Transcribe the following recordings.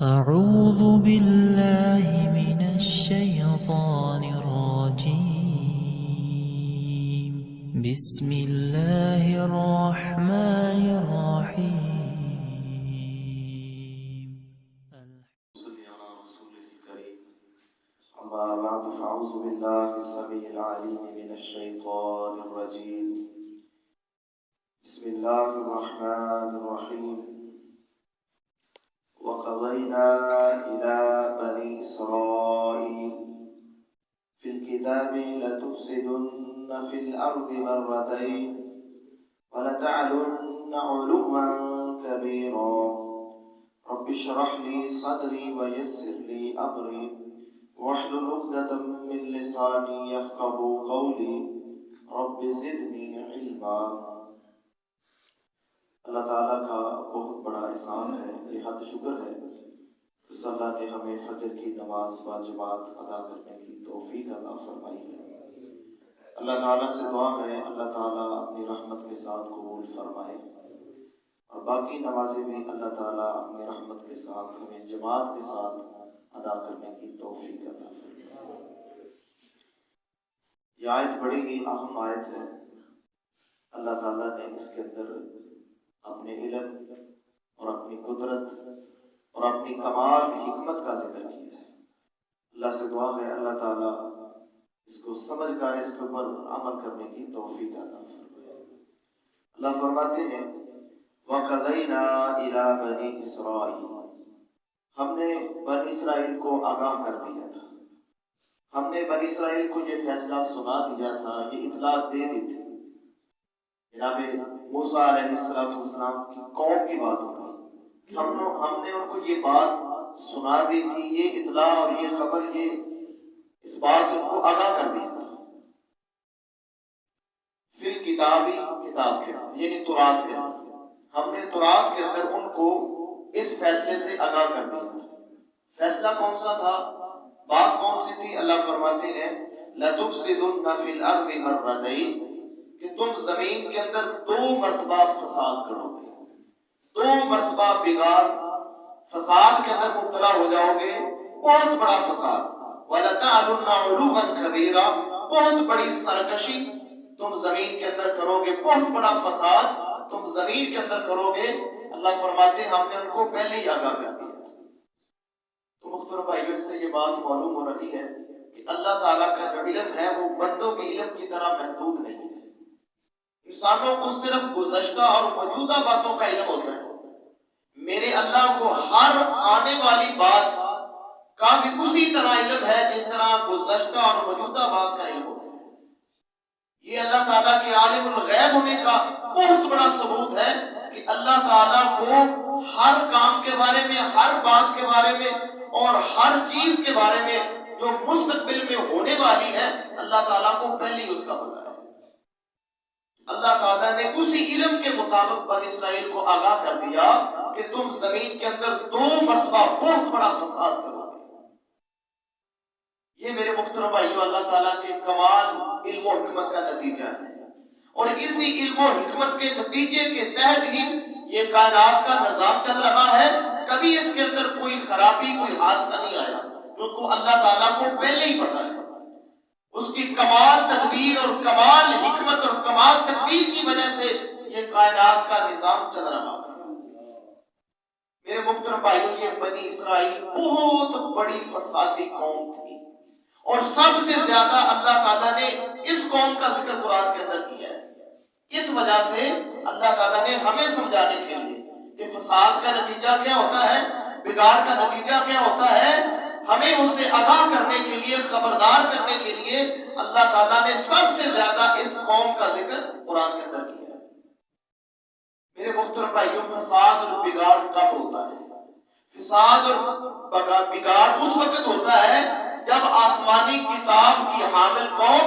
أعوذ بالله من الشيطان الرجيم. بسم الله الرحمن الرحيم. صل على رسوله الكريم. أما بعد فأعوذ بالله السميع العليم من الشيطان الرجيم. بسم الله الرحمن الرحيم. وقضينا إلى بني إسرائيل في الكتاب لتفسدن في الأرض مرتين ولتعلن علوا كبيرا. رب اشرح لي صدري ويسر لي أمري واحلل عقدة من لساني يفقهوا قولي رب زدني علما. اللہ تعالیٰ کا بہت بڑا احسان ہے، بے حد شکر ہے اس اللہ نے ہمیں فجر کی نماز باجماعت ادا کرنے کی توفیق عطا فرمائی ہے۔ اللہ تعالیٰ سے دعا ہے اللہ تعالیٰ اپنی رحمت کے ساتھ قبول فرمائے، اور باقی نمازیں بھی اللہ تعالیٰ اپنی رحمت کے ساتھ ہمیں جماعت کے ساتھ ادا کرنے کی توفیق عطا فرمائے۔ یہ آیت بڑی ہی اہم آیت ہے۔ اللہ تعالیٰ نے اس کے اندر اپنے علم اور اپنی قدرت اور اپنی کمال حکمت کا ذکر کیا ہے۔ اللہ سے دعا ہے اللہ تعالیٰ اس کو سمجھ کر اس کے اوپر عمل کرنے کی توفیق عطا فرمائے۔ اللہ فرماتے ہیں وَقَضَيْنَا إِلَى بَنِي إِسْرَائِيلَ، ہم نے بنی اسرائیل کو آگاہ کر دیا تھا، ہم نے بنی اسرائیل کو یہ فیصلہ سنا دیا تھا، یہ اطلاع دے دی تھی۔ جناب موسیٰ علیہ السلام کی قوم کی بات ہو رہی، ہم نے ان کو یہ بات سنا دی تھی، یہ اطلاع اور یہ خبر، یہ اس بات سے ان کو آگاہ کر دیا تھا۔ فی الکتابی، کتاب کے اندر یعنی تورات کے اندر، ہم نے تورات کے اندر ان کو اس فیصلے سے آگاہ کر دیا تھا۔ فیصلہ کون سا تھا؟ بات کون سی تھی؟ اللہ فرماتے ہیں لَتُفْسِدُنَّ فِي الْأَرْضِ مَرَّتَيْنِ، کہ تم زمین کے اندر 2 مرتبہ فساد کرو گے، 2 مرتبہ بگاڑ فساد کے اندر مبتلا ہو جاؤ گے، بہت بڑا فساد۔ وَلَتَعْلُنَّ عُلُوًّا كَبِيرًا، بہت بڑی سرکشی تم زمین کے اندر کرو گے، بہت بڑا فساد تم زمین کے اندر کرو گے۔ اللہ فرماتے ہیں ہم نے ان کو پہلے ہی آگاہ کر دیا تھا۔ تو محترم بھائیوں، اس سے یہ بات معلوم ہو رہی ہے کہ اللہ تعالیٰ کا جو علم ہے وہ بندوں کے علم کی طرح محدود نہیں ہے۔ انسانوں کو صرف گزشتہ اور موجودہ باتوں کا علم ہوتا ہے، میرے اللہ کو ہر آنے والی بات کا بھی اسی طرح علم ہے جس طرح گزشتہ اور موجودہ بات کا علم ہوتا ہے۔ یہ اللہ تعالیٰ کے عالم الغیب ہونے کا بہت بڑا ثبوت ہے کہ اللہ تعالیٰ کو ہر کام کے بارے میں، ہر بات کے بارے میں اور ہر چیز کے بارے میں جو مستقبل میں ہونے والی ہے، اللہ تعالیٰ کو پہلے ہی اس کا پتہ ہے۔ اللہ تعالیٰ نے اسی علم کے مطابق بنی اسرائیل کو آگاہ کر دیا کہ تم زمین کے اندر 2 مرتبہ بہت بڑا فساد کرو گے۔ یہ میرے محترم بھائیوں اللہ تعالیٰ کے کمال علم و حکمت کا نتیجہ ہے، اور اسی علم و حکمت کے نتیجے کے تحت ہی یہ کائنات کا نظام چل رہا ہے۔ کبھی اس کے اندر کوئی خرابی، کوئی حادثہ نہیں آیا، کیونکہ اللہ تعالیٰ کو پہلے ہی پتہ ہے۔ اس کی کمال تدبیر اور کمال حکمت اور کمال تقدیر کی وجہ سے یہ کائنات کا نظام چل رہا ہے۔ میرے محترم بھائیوں، یہ بنی اسرائیل بہت بڑی فسادی قوم تھی، اور سب سے زیادہ اللہ تعالیٰ نے اس قوم کا ذکر قرآن کے اندر کیا ہے۔ اس وجہ سے اللہ تعالیٰ نے ہمیں سمجھانے کے لیے کہ فساد کا نتیجہ کیا ہوتا ہے، بگاڑ کا نتیجہ کیا ہوتا ہے، ہمیں اس سے آگاہ کرنے کے لیے، خبردار کرنے کے لیے اللہ تعالیٰ نے سب سے زیادہ اس قوم کا ذکر قرآن کے اندر کیا ہے۔ میرے محترم بھائیوں، فساد اور بگاڑ کب ہوتا ہے؟ فساد اور بگاڑ اس وقت ہوتا ہے جب آسمانی کتاب کی حامل قوم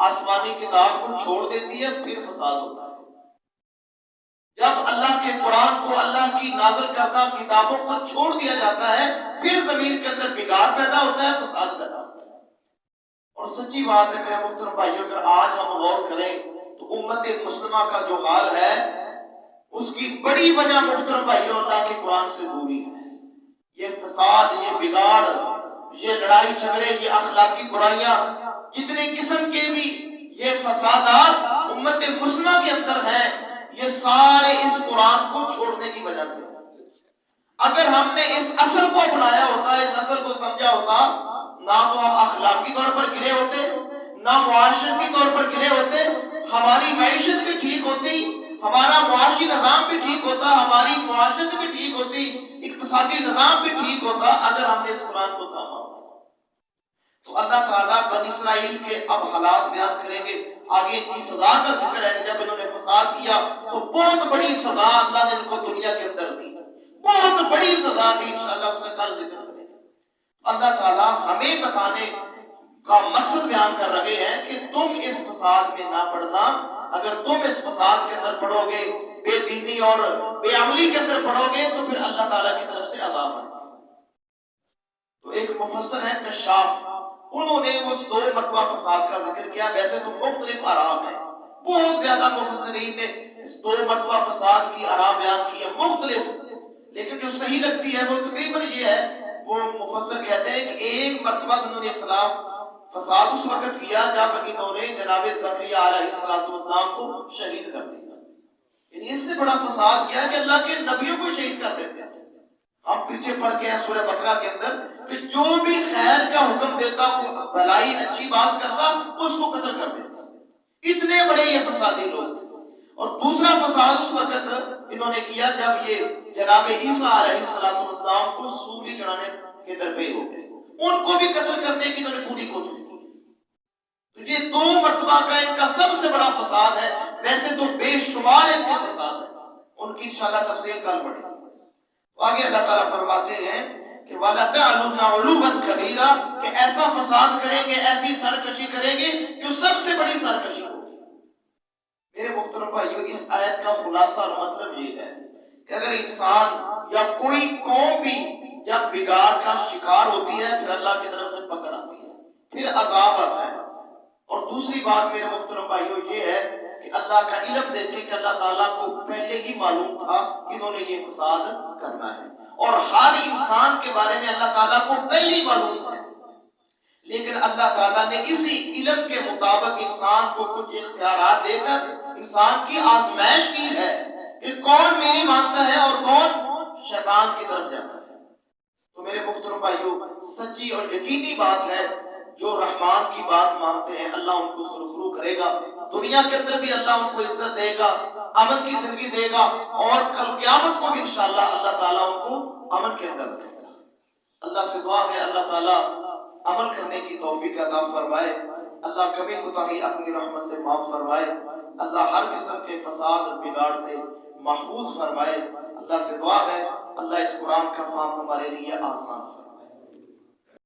آسمانی کتاب کو چھوڑ دیتی ہے، پھر فساد ہوتا ہے۔ جب اللہ کے قرآن کو، اللہ کی نازل کردہ کتابوں کو چھوڑ دیا جاتا ہے، پھر زمین کے اندر بگاڑ پیدا ہوتا ہے، فساد پیدا ہوتا ہے۔ اور سچی بات ہے میرے محترم بھائیوں، اگر آج ہم غور کریں تو امت مسلمہ کا جو حال ہے اس کی بڑی وجہ محترم بھائیوں اللہ کے قرآن سے دوری ہے۔ یہ فساد، یہ بگاڑ، یہ لڑائی جھگڑے، یہ اخلاقی برائیاں، جتنے قسم کے بھی یہ فسادات امت مسلمہ کے اندر ہیں، یہ سارے اس قرآن کو چھوڑنے کی وجہ سے۔ اگر ہم نے اس اصل کو اپنایا ہوتا، اس اصل کو سمجھا ہوتا، نہ تو ہم اخلاقی طور پر گرے ہوتے، نہ معاشرتی طور پر گرے ہوتے، ہماری معیشت بھی ٹھیک ہوتی، ہمارا معاشی نظام بھی ٹھیک ہوتا، ہماری معاشرت بھی ٹھیک ہوتی، اقتصادی نظام بھی ٹھیک ہوتا، اگر ہم نے اس قرآن کو تھاما ہوتا۔ تو اللہ تعالیٰ بنی اسرائیل کے اب حالات بیان کریں گے، آگے ان کی سزا کا ذکر ہے کہ جب انہوں نے فساد کیا تو بہت بڑی سزا اللہ نے ان کو دنیا کے اندر دی، بہت بڑی سزا دی، انشاءاللہ اس کا کل ذکر کریں گے۔ اللہ تعالیٰ ہمیں بتانے کا مقصد بیان کر رہے ہیں کہ تم اس فساد میں نہ پڑنا، اگر تم اس فساد کے اندر پڑو گے، بے دینی اور بے عملی کے اندر پڑو گے، تو پھر اللہ تعالیٰ کی طرف سے عذاب ہے۔ تو ایک مفسر ہے کشاف، انہوں نے اس 2 مرتبہ فساد کا ذکر کیا، ویسے تو مختلف آراء ہیں، بہت زیادہ مفسرین نے اس 2 مرتبہ فساد کی آراء بیان کی ہے مختلف، لیکن جو صحیح لگتی ہے وہ تقریباً یہ ہے، وہ مفسر کہتے ہیں کہ 1 مرتبہ انہوں نے اختلاف فساد اس وقت کیا جب انہوں نے جناب زکریا علیہ السلام کو شہید کر دیا، یعنی اس سے بڑا فساد کیا کہ اللہ کے نبیوں کو شہید کر دیتے تھے۔ ہم پیچھے پڑھ کے ہیں سورہ بقرہ کے اندر کہ جو بھی خیر کا حکم دیتا، بھلائی اچھی بات کرتا، اس کو قتل کر دیتا، اتنے بڑے یہ فسادی لوگ تھے۔ اور دوسرا فساد اس وقت انہوں نے کیا جب یہ جناب عیسیٰ علیہ السلام کو سولی چڑھانے کے درپے ہو گئے، ان کو بھی قتل کرنے کی انہوں نے پوری کوشش کی۔ تو یہ 2 مرتبہ کا ان کا سب سے بڑا فساد ہے، ویسے تو بے شمار ان کے فساد ہیں، ان کی انشاءاللہ تفصیل کل پڑھیں گے۔ آگے اللہ تعالیٰ فرماتے ہیں کہ وَلَا تَعْلُنَّ عُلُوًّا كَبِيرًا، کہ ایسا فساد کریں گے، ایسی سرکشی کریں گے جو سب سے بڑی سرکشی ہوگی۔ میرے محترم بھائیو، اس آیت کا خلاصہ اور مطلب یہ ہے کہ اگر انسان یا کوئی قوم بھی جب بگاڑ کا شکار ہوتی ہے، پھر اللہ کی طرف سے پکڑ آتی ہے، پھر عذاب آتا ہے۔ اور دوسری بات میرے محترم بھائیو یہ ہے کہ اللہ کا علم دیکھیں کہ اللہ تعالیٰ کو پہلے ہی معلوم تھا کہ انہوں نے یہ فساد کرنا ہے، اور ہر انسان کے بارے میں اللہ تعالیٰ کو پہلے ہی معلوم ہے، لیکن اللہ تعالیٰ نے اسی علم کے مطابق انسان کو کچھ اختیارات دے کر انسان کی آزمائش کی ہے کہ کون میری مانتا ہے اور کون شیطان کی طرف جاتا ہے۔ تو میرے محترم بھائیو، سچی اور یقینی بات ہے، جو رحمان کی بات مانتے ہیں اللہ ان کو سرخرو کرے گا، دنیا کے اندر بھی اللہ ان کو عزت دے گا، امن کی زندگی دے گا، اور کل قیامت کو بھی انشاءاللہ اللہ تعالیٰ ان کو امن کے اندر رکھے گا۔ اللہ سے دعا ہے اللہ تعالیٰ عمل کرنے کی توفیق عطا فرمائے، اللہ کمی کوتاہی اپنی رحمت سے معاف فرمائے، اللہ ہر قسم کے فساد اور بگاڑ سے محفوظ فرمائے۔ اللہ سے دعا ہے اللہ اس قرآن کا فہم ہمارے لیے آسان فرمائے۔